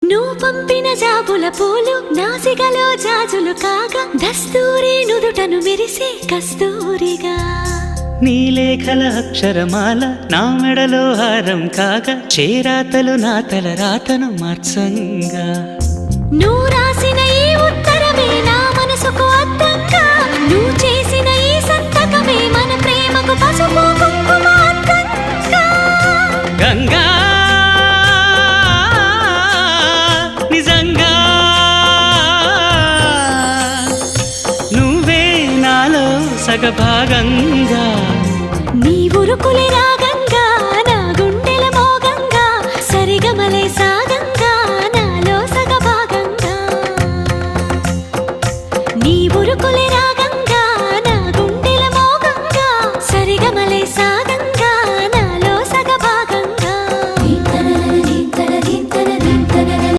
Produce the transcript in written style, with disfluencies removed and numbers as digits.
నువ్వు పంపిన జాబుల పూలు నాసికలో జాజులు కాగా దస్తూరి నుదుటను మెరిసే కస్తూరిగా నీలేఖల అక్షరమాల నా మెడలో హారం కాగా చేరాతలు నా తల రాతను మార్చంగా నువ్వు రాసిన ఈ ఉత్తరమే నా మనసుకు అర్థంగా నువ్వు చేసిన ఈ సంతకమే మన ప్రేమకు పసుపు కుంకుమ అర్థంగా గంగా నిజంగా నువ్వే నాలో సగభాగంగా